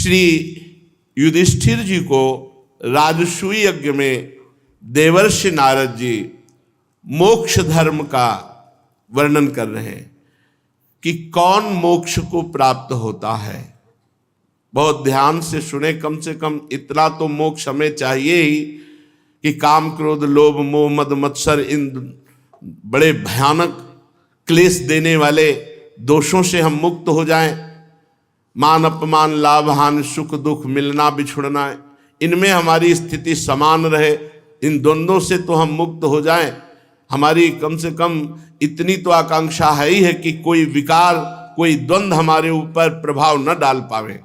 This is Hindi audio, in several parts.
श्री युधिष्ठिर जी को राजसूय यज्ञ में देवर्षि नारद जी मोक्ष धर्म का वर्णन कर रहे हैं कि कौन मोक्ष को प्राप्त होता है। बहुत ध्यान से सुने, कम से कम इतना तो मोक्ष हमें चाहिए ही कि काम क्रोध लोभ मोह मद मत्सर इन बड़े भयानक क्लेश देने वाले दोषों से हम मुक्त हो जाएं। मान अपमान लाभ हानि सुख दुख मिलना बिछुड़ना, इनमें हमारी स्थिति समान रहे, इन द्वंद्वों से तो हम मुक्त हो जाएं। हमारी कम से कम इतनी तो आकांक्षा है ही है कि कोई विकार कोई द्वंद्व हमारे ऊपर प्रभाव न डाल पावे।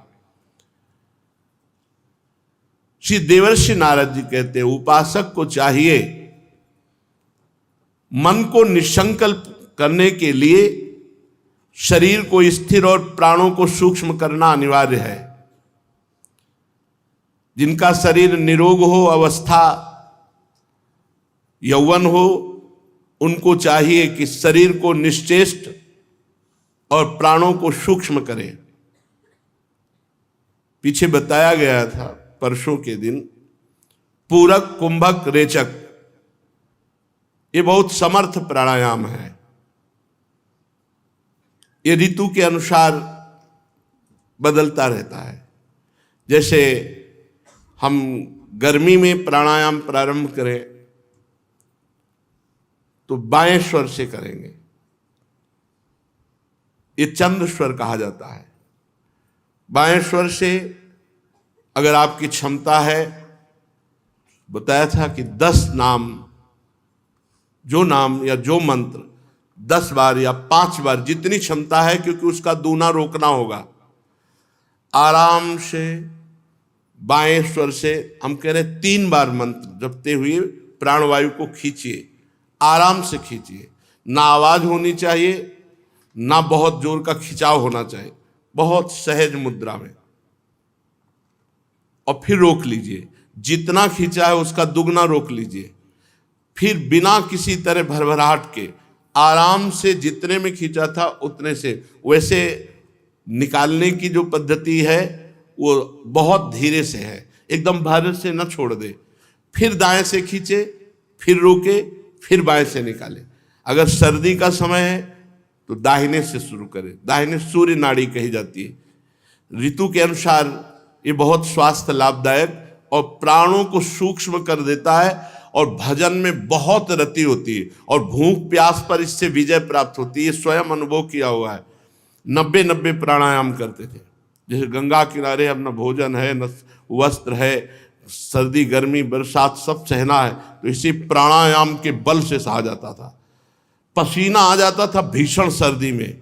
श्री देवर्षि नारद जी कहते हैं उपासक को चाहिए मन को निसंकल्प करने के लिए शरीर को स्थिर और प्राणों को सूक्ष्म करना अनिवार्य है। जिनका शरीर निरोग हो, अवस्था यौवन हो, उनको चाहिए कि शरीर को निश्चेष्ट और प्राणों को सूक्ष्म करें। पीछे बताया गया था परसों के दिन, पूरक कुंभक रेचक, ये बहुत समर्थ प्राणायाम है। ये ऋतु के अनुसार बदलता रहता है। जैसे हम गर्मी में प्राणायाम प्रारंभ करें तो बाएं स्वर से करेंगे, ये चंद्र स्वर कहा जाता है। बाएं स्वर से अगर आपकी क्षमता है, बताया था कि 10 नाम, जो नाम या जो मंत्र 10 बार या 5 बार जितनी क्षमता है, क्योंकि उसका दूना रोकना होगा। आराम से बाएं स्वर से हम कह रहे 3 बार मंत्र जपते हुए प्राणवायु को खींचिए, आराम से खींचिए। ना आवाज होनी चाहिए, ना बहुत जोर का खिंचाव होना चाहिए, बहुत सहज मुद्रा में, और फिर रोक लीजिए। जितना खींचा है उसका दुगना रोक लीजिए। फिर बिना किसी तरह भरभराहट के आराम से जितने में खींचा था उतने से, वैसे निकालने की जो पद्धति है वो बहुत धीरे से है, एकदम भार से न छोड़ दे। फिर दाएं से खींचे, फिर रोके, फिर बाएं से निकाले। अगर सर्दी का समय है तो दाहिने से शुरू करें। दाहिने सूर्य नाड़ी कही जाती है। ऋतु के अनुसार ये बहुत स्वास्थ्य लाभदायक और प्राणों को सूक्ष्म कर देता है, और भजन में बहुत रति होती है, और भूख प्यास पर इससे विजय प्राप्त होती है। स्वयं अनुभव किया हुआ है। 90 प्राणायाम करते थे। जैसे गंगा किनारे अब न भोजन है, न वस्त्र है, सर्दी गर्मी बरसात सब सहना है, तो इसी प्राणायाम के बल से सहा जाता था। पसीना आ जाता था भीषण सर्दी में।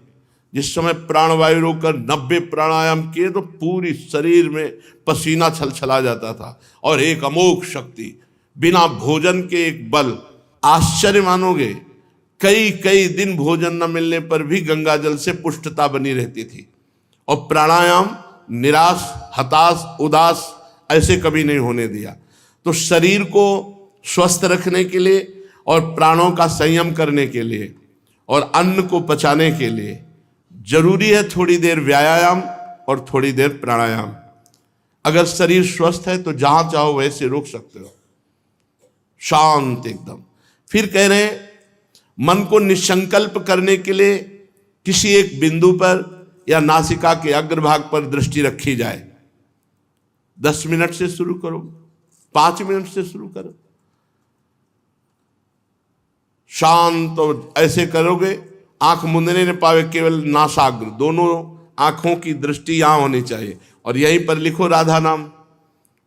जिस समय प्राणवायु रोककर 90 प्राणायाम किए तो पूरी शरीर में पसीना छलछला जाता था, और एक अमोघ शक्ति, बिना भोजन के एक बल। आश्चर्य मानोगे, कई दिन भोजन न मिलने पर भी गंगा जल से पुष्टता बनी रहती थी। और प्राणायाम निराश, हताश, उदास ऐसे कभी नहीं होने दिया। तो शरीर को स्वस्थ रखने के लिए और प्राणों का संयम करने के लिए और अन्न को पचाने के लिए जरूरी है थोड़ी देर व्यायाम और थोड़ी देर प्राणायाम। अगर शरीर स्वस्थ है तो जहां चाहो वैसे रोक सकते हो, शांत एकदम। फिर कह रहे हैं मन को निसंकल्प करने के लिए किसी एक बिंदु पर या नासिका के अग्रभाग पर दृष्टि रखी जाए। 10 मिनट से शुरू करो, 5 मिनट से शुरू करो, शांत। और ऐसे करोगे आंख मुंदने न पावे, केवल नासाग्र, दोनों आंखों की दृष्टि यहां होनी चाहिए। और यहीं पर लिखो राधा नाम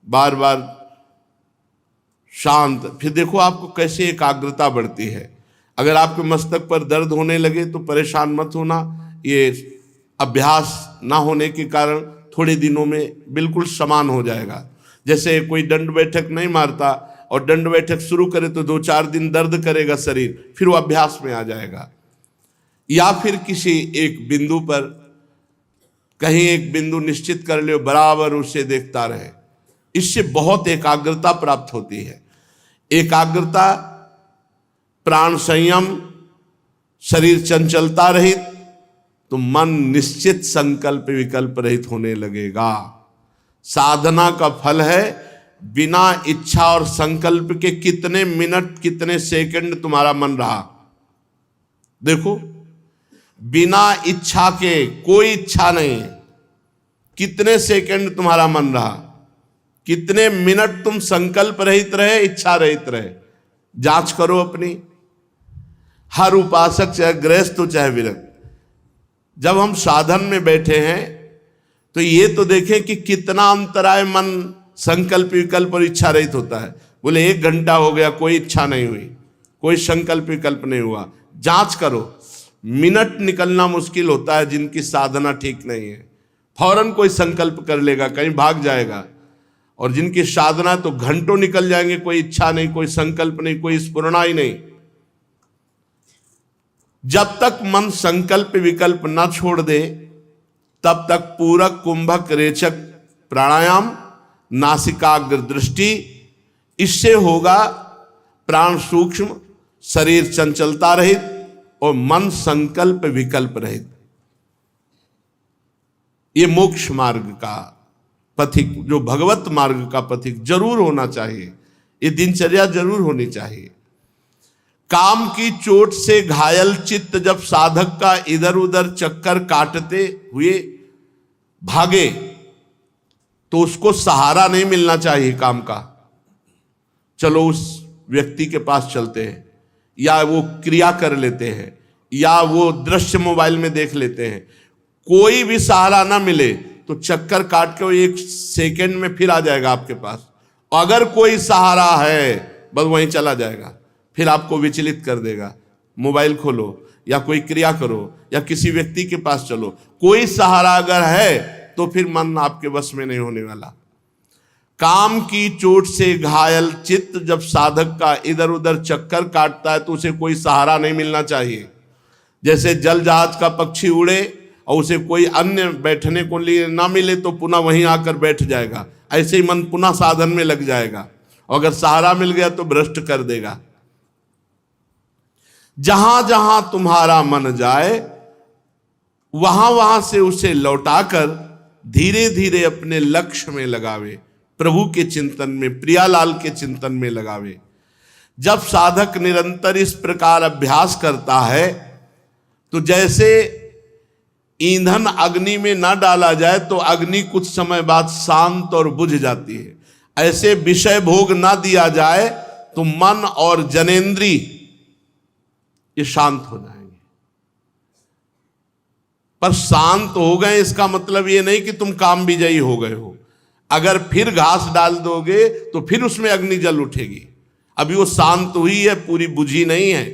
बार बार, शांत। फिर देखो आपको कैसे एकाग्रता बढ़ती है। अगर आपके मस्तक पर दर्द होने लगे तो परेशान मत होना, ये अभ्यास ना होने के कारण थोड़े दिनों में बिल्कुल समान हो जाएगा। जैसे कोई दंड बैठक नहीं मारता और दंड बैठक शुरू करे तो 2-4 दिन दर्द करेगा शरीर, फिर वो अभ्यास में आ जाएगा। या फिर किसी एक बिंदु पर, कहीं एक बिंदु निश्चित कर लो, बराबर उसे देखता रहे। इससे बहुत एकाग्रता प्राप्त होती है। एकाग्रता, प्राण संयम, शरीर चंचलता रहित, तो मन निश्चित संकल्प विकल्प रहित होने लगेगा। साधना का फल है बिना इच्छा और संकल्प के कितने मिनट कितने सेकंड तुम्हारा मन रहा। देखो, बिना इच्छा के, कोई इच्छा नहीं, कितने सेकंड तुम्हारा मन रहा, कितने मिनट तुम संकल्प रहित रहे, इच्छा रहित रहे। जांच करो अपनी। हर उपासक, चाहे गृहस्थ हो चाहे विरक्त, जब हम साधन में बैठे हैं तो ये तो देखें कि कितना अंतराय मन संकल्प विकल्प और इच्छा रहित होता है। बोले 1 घंटा हो गया, कोई इच्छा नहीं हुई, कोई संकल्प विकल्प नहीं हुआ। जांच करो, मिनट निकलना मुश्किल होता है जिनकी साधना ठीक नहीं है। फौरन कोई संकल्प कर लेगा, कहीं भाग जाएगा। और जिनकी साधना तो घंटों निकल जाएंगे, कोई इच्छा नहीं, कोई संकल्प नहीं, कोई स्फुरणा ही नहीं। जब तक मन संकल्प विकल्प न छोड़ दे तब तक पूरक, कुंभक, रेचक प्राणायाम, नासिकाग्र दृष्टि, इससे होगा प्राण सूक्ष्म, शरीर चंचलता रहित और मन संकल्प विकल्प रहित। ये मोक्ष मार्ग का पथिक, जो भगवत मार्ग का पथिक जरूर होना चाहिए। ये दिनचर्या जरूर होनी चाहिए। काम की चोट से घायल चित्त जब साधक का इधर उधर चक्कर काटते हुए भागे तो उसको सहारा नहीं मिलना चाहिए काम का। चलो उस व्यक्ति के पास चलते हैं, या वो क्रिया कर लेते हैं, या वो दृश्य मोबाइल में देख लेते हैं। कोई भी सहारा ना मिले तो चक्कर काट के वो 1 सेकंड में फिर आ जाएगा आपके पास। अगर कोई सहारा है बस वहीं चला जाएगा, फिर आपको विचलित कर देगा। मोबाइल खोलो या कोई क्रिया करो या किसी व्यक्ति के पास चलो, कोई सहारा अगर है तो फिर मन आपके वश में नहीं होने वाला। काम की चोट से घायल चित्त जब साधक का इधर उधर चक्कर काटता है तो उसे कोई सहारा नहीं मिलना चाहिए। जैसे जल जहाज का पक्षी उड़े और उसे कोई अन्य बैठने को लिए ना मिले तो पुनः वहीं आकर बैठ जाएगा, ऐसे ही मन पुनः साधन में लग जाएगा। और अगर सहारा मिल गया तो भ्रष्ट कर देगा। जहां जहां तुम्हारा मन जाए वहां वहां से उसे लौटाकर धीरे धीरे अपने लक्ष्य में लगावे, प्रभु के चिंतन में, प्रियालाल के चिंतन में लगावे। जब साधक निरंतर इस प्रकार अभ्यास करता है तो जैसे ईंधन अग्नि में ना डाला जाए तो अग्नि कुछ समय बाद शांत और बुझ जाती है, ऐसे विषय भोग ना दिया जाए तो मन और जनेंद्री ये शांत हो जाएंगे। पर शांत हो गए इसका मतलब ये नहीं कि तुम काम विजयी हो गए हो। अगर फिर घास डाल दोगे तो फिर उसमें अग्नि जल उठेगी। अभी वो शांत हुई है, पूरी बुझी नहीं है।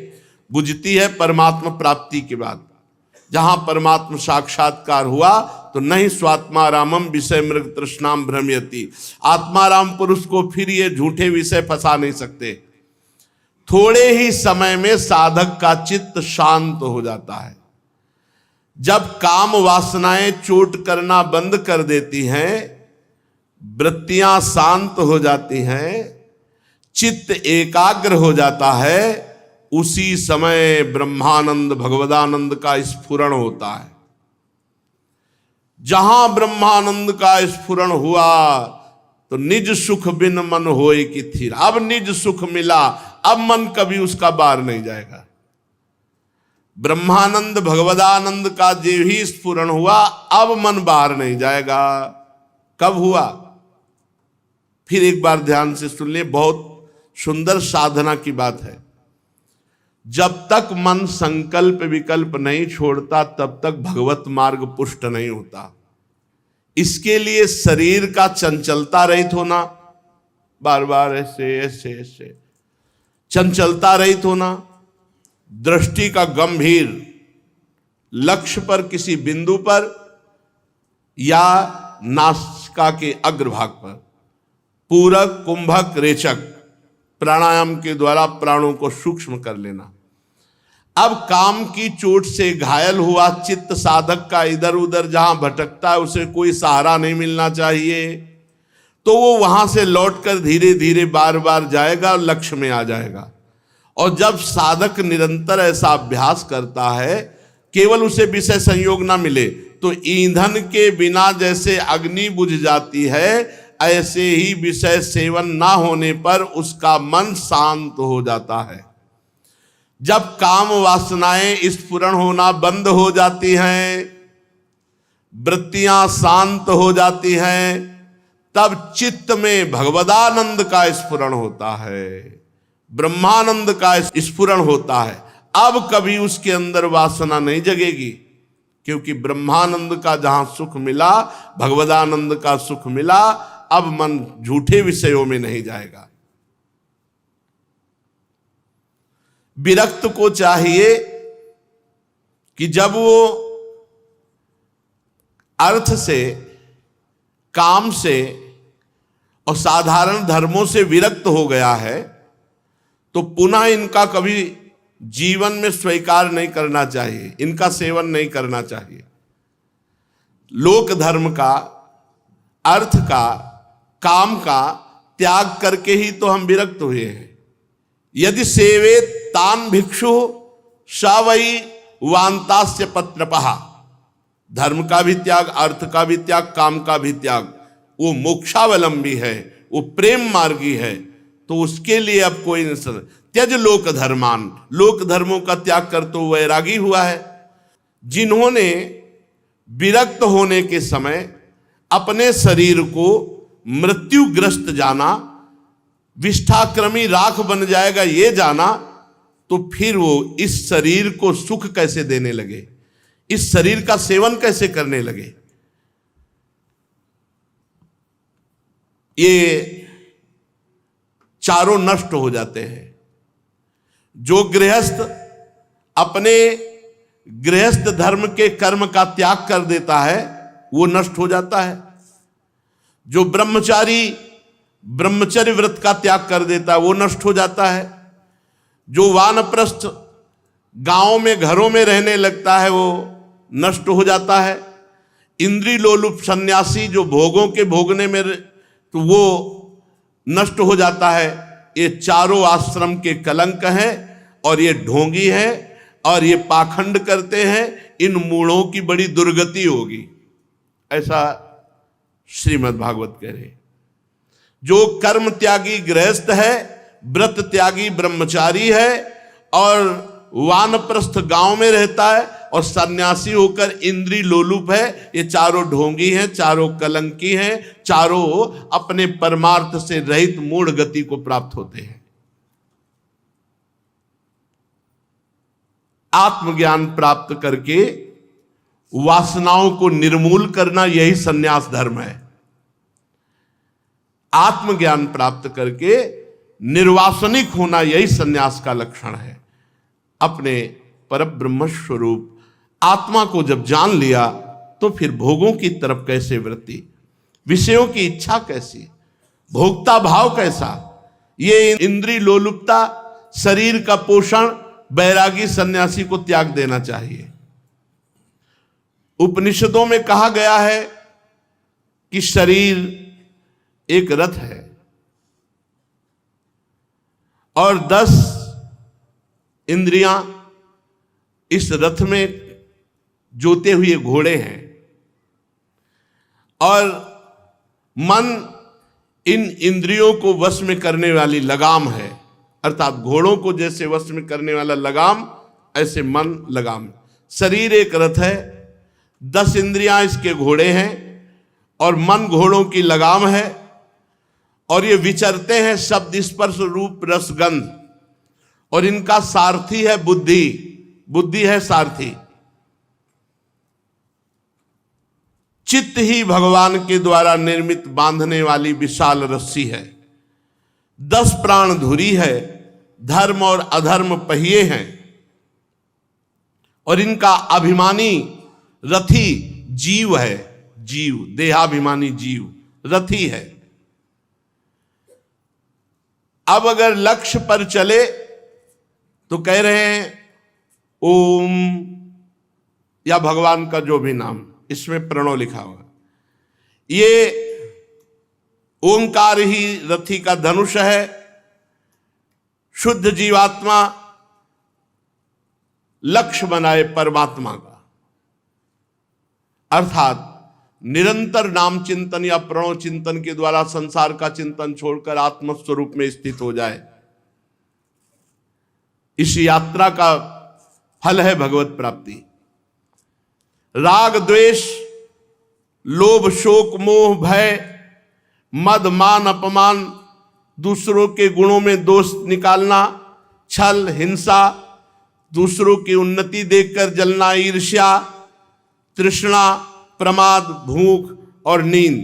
बुझती है परमात्मा प्राप्ति के बाद। जहां परमात्मा साक्षात्कार हुआ तो नहीं स्वात्मारामम विषय मृग तृष्णाम भ्रमयति। आत्माराम पुरुष को फिर ये झूठे विषय फंसा नहीं सकते। थोड़े ही समय में साधक का चित्त शांत हो जाता है। जब काम वासनाएं चोट करना बंद कर देती हैं, वृत्तियां शांत हो जाती हैं, चित्त एकाग्र हो जाता है, उसी समय ब्रह्मानंद भगवदानंद का स्फुरण होता है। जहां ब्रह्मानंद का स्फुरण हुआ तो निज सुख बिन मन होए कि थिर। अब निज सुख मिला, अब मन कभी उसका बाहर नहीं जाएगा। ब्रह्मानंद भगवदानंद का जो ही स्फुरण हुआ, अब मन बाहर नहीं जाएगा। कब हुआ? फिर एक बार ध्यान से सुन ले, बहुत सुंदर साधना की बात है। जब तक मन संकल्प विकल्प नहीं छोड़ता तब तक भगवत मार्ग पुष्ट नहीं होता। इसके लिए शरीर का चंचलता रहित होना, बार बार ऐसे ऐसे ऐसे चंचलता रहित होना, दृष्टि का गंभीर लक्ष्य पर, किसी बिंदु पर या नासिका के अग्रभाग पर, पूरक, कुंभक, रेचक प्राणायाम के द्वारा प्राणों को सूक्ष्म कर लेना। अब काम की चोट से घायल हुआ चित्त साधक का इधर उधर जहां भटकता है, उसे कोई सहारा नहीं मिलना चाहिए, तो वो वहां से लौटकर धीरे धीरे बार बार जाएगा और लक्ष्य में आ जाएगा। और जब साधक निरंतर ऐसा अभ्यास करता है, केवल उसे विषय संयोग ना मिले, तो ईंधन के बिना जैसे अग्नि बुझ जाती है, ऐसे ही विषय सेवन ना होने पर उसका मन शांत हो जाता है। जब काम वासनाएं स्फुरण होना बंद हो जाती हैं, वृत्तियां शांत हो जाती हैं, तब चित्त में भगवदानंद का स्फुरण होता है, ब्रह्मानंद का स्फुरण होता है। अब कभी उसके अंदर वासना नहीं जगेगी, क्योंकि ब्रह्मानंद का जहां सुख मिला, भगवदानंद का सुख मिला, अब मन झूठे विषयों में नहीं जाएगा। विरक्त को चाहिए कि जब वो अर्थ से, काम से और साधारण धर्मों से विरक्त हो गया है, तो पुनः इनका कभी जीवन में स्वीकार नहीं करना चाहिए, इनका सेवन नहीं करना चाहिए। लोक धर्म का, अर्थ का, काम का त्याग करके ही तो हम विरक्त हुए हैं। यदि सेवे तान भिक्षु स वै वांतास्य पत्रपहा, धर्म का भी त्याग, अर्थ का भी त्याग, काम का भी त्याग, वो मोक्षावलंबी है, वो प्रेम मार्गी है, तो उसके लिए अब कोई नहीं। त्यज लोक धर्मान, लोक धर्मों का त्याग कर तो वैरागी हुआ है। जिन्होंने विरक्त होने के समय अपने शरीर को मृत्युग्रस्त जाना, विष्ठाक्रमी राख बन जाएगा ये जाना, तो फिर वो इस शरीर को सुख कैसे देने लगे, इस शरीर का सेवन कैसे करने लगे। ये चारों नष्ट हो जाते हैं। जो गृहस्थ अपने गृहस्थ धर्म के कर्म का त्याग कर देता है, वो नष्ट हो जाता है। जो ब्रह्मचारी ब्रह्मचर्य व्रत का त्याग कर देता है, वो नष्ट हो जाता है। जो वानप्रस्थ गांव में, घरों में रहने लगता है, वो नष्ट हो जाता है। इंद्रिय लोलुप सन्यासी जो भोगों के भोगने में, तो वो नष्ट हो जाता है। ये चारों आश्रम के कलंक हैं, और ये ढोंगी हैं, और ये पाखंड करते हैं। इन मूढ़ों की बड़ी दुर्गति होगी, ऐसा श्रीमद् भागवत कह रहे। जो कर्म त्यागी गृहस्थ है, व्रत त्यागी ब्रह्मचारी है, और वानप्रस्थ गांव में रहता है, और सन्यासी होकर इंद्रिय लोलुप है, ये चारों ढोंगी हैं, चारों कलंकी हैं, चारों अपने परमार्थ से रहित मूढ़ गति को प्राप्त होते हैं। आत्मज्ञान प्राप्त करके वासनाओं को निर्मूल करना, यही सन्यास धर्म है। आत्मज्ञान प्राप्त करके निर्वासनिक होना, यही सन्यास का लक्षण है। अपने परब्रह्म स्वरूप आत्मा को जब जान लिया, तो फिर भोगों की तरफ कैसे वृत्ति, विषयों की इच्छा कैसी, भोक्ता भाव कैसा, ये इंद्रिय लोलुपता, शरीर का पोषण बैरागी सन्यासी को त्याग देना चाहिए। उपनिषदों में कहा गया है कि शरीर एक रथ है, और 10 इंद्रियां इस रथ में जोते हुए घोड़े हैं, और मन इन इंद्रियों को वश में करने वाली लगाम है। अर्थात घोड़ों को जैसे वश में करने वाला लगाम, ऐसे मन लगाम। शरीर एक रथ है, 10 इंद्रियां इसके घोड़े हैं, और मन घोड़ों की लगाम है, और ये विचरते हैं शब्द स्पर्श रूप रस गंध, और इनका सारथी है बुद्धि, बुद्धि है सारथी। चित्त ही भगवान के द्वारा निर्मित बांधने वाली विशाल रस्सी है। 10 प्राण धुरी है, धर्म और अधर्म पहिए हैं, और इनका अभिमानी रथी जीव है। जीव, देहाभिमानी जीव रथी है। अब अगर लक्ष्य पर चले तो कह रहे हैं ओम, या भगवान का जो भी नाम, इसमें प्रणव लिखा हुआ, ये ओंकार ही रथी का धनुष है। शुद्ध जीवात्मा लक्ष्य बनाए परमात्मा का, अर्थात निरंतर नाम चिंतन या प्रणव चिंतन के द्वारा संसार का चिंतन छोड़कर आत्मस्वरूप में स्थित हो जाए। इस यात्रा का फल है भगवत प्राप्ति। राग द्वेष, लोभ शोक मोह भय, मद मान अपमान, दूसरों के गुणों में दोष निकालना, छल हिंसा, दूसरों की उन्नति देखकर जलना, ईर्ष्या, तृष्णा, प्रमाद, भूख और नींद,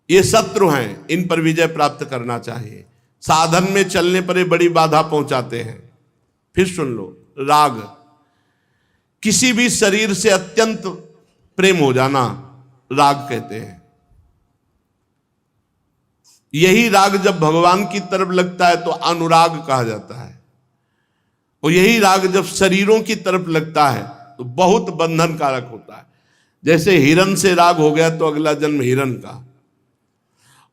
ये शत्रु हैं। इन पर विजय प्राप्त करना चाहिए। साधन में चलने पर ये बड़ी बाधा पहुंचाते हैं। फिर सुन लो, राग, किसी भी शरीर से अत्यंत प्रेम हो जाना राग कहते हैं। यही राग जब भगवान की तरफ लगता है तो अनुराग कहा जाता है, और यही राग जब शरीरों की तरफ लगता है तो बहुत बंधन कारक होता है। जैसे हिरण से राग हो गया तो अगला जन्म हिरण का,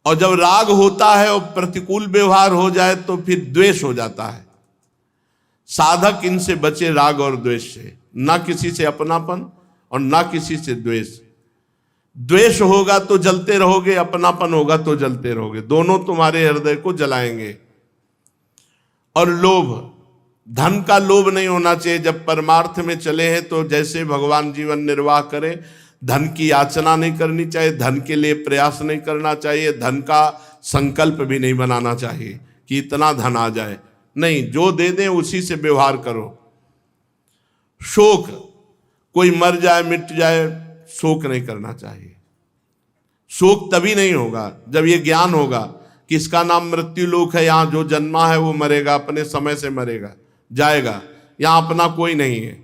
और जब राग होता है और प्रतिकूल व्यवहार हो जाए तो फिर द्वेष हो जाता है। साधक इनसे बचे, राग और द्वेष से। ना किसी से अपनापन और ना किसी से द्वेष। द्वेष होगा तो जलते रहोगे, अपनापन होगा तो जलते रहोगे, दोनों तुम्हारे हृदय को जलाएंगे। और लोभ, धन का लोभ नहीं होना चाहिए। जब परमार्थ में चले हैं तो जैसे भगवान जीवन निर्वाह करें, धन की याचना नहीं करनी चाहिए, धन के लिए प्रयास नहीं करना चाहिए, धन का संकल्प भी नहीं बनाना चाहिए कि इतना धन आ जाए। नहीं, जो दे दें उसी से व्यवहार करो। शोक, कोई मर जाए मिट जाए, शोक नहीं करना चाहिए। शोक तभी नहीं होगा जब ये ज्ञान होगा कि इसका नाम मृत्यु लोक है, यहाँ जो जन्मा है वो मरेगा, अपने समय से मरेगा, जाएगा, यहाँ अपना कोई नहीं है।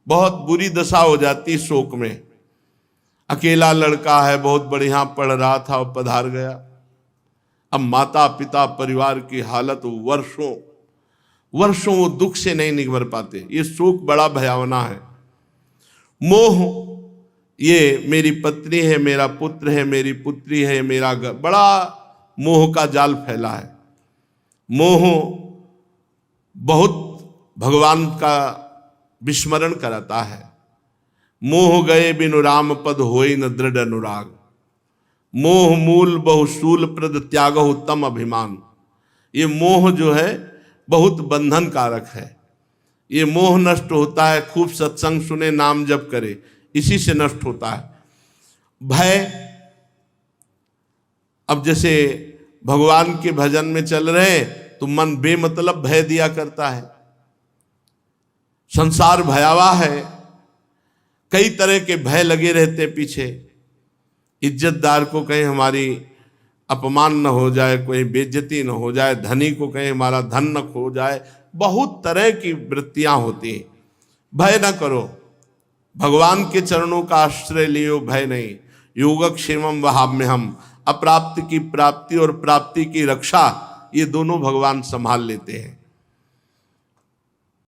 बहुत बुरी दशा हो जाती शोक में। अकेला लड़का है, बहुत बढ़िया पढ़ रहा था और पधार गया। अब माता पिता परिवार की हालत वर्षों वर्षों वो दुख से नहीं निभर पाते। ये शोक बड़ा भयावना है। मोह, ये मेरी पत्नी है, मेरा पुत्र है, मेरी पुत्री है, मेरा घर, बड़ा मोह का जाल फैला है। मोह बहुत भगवान का विस्मरण कराता है। मोह गए बिनु राम पद होई न दृढ़ अनुराग, मोह मूल बहुशूल प्रद त्याग उत्तम अभिमान। ये मोह जो है बहुत बंधन कारक है। ये मोह नष्ट होता है खूब सत्संग सुने, नाम जप करे, इसी से नष्ट होता है। भय, अब जैसे भगवान के भजन में चल रहे तो मन बेमतलब भय दिया करता है। संसार भयावह है, कई तरह के भय लगे रहते पीछे। इज्जतदार को कहीं हमारी अपमान न हो जाए, कोई बेइज्जती न हो जाए, धनी को कहीं हमारा धन न खो जाए, बहुत तरह की वृत्तियां होती हैं। भय न करो, भगवान के चरणों का आश्रय लियो, भय नहीं। योगक्षेमम वहाम्यहम, अप्राप्ति की प्राप्ति और प्राप्ति की रक्षा, ये दोनों भगवान संभाल लेते हैं।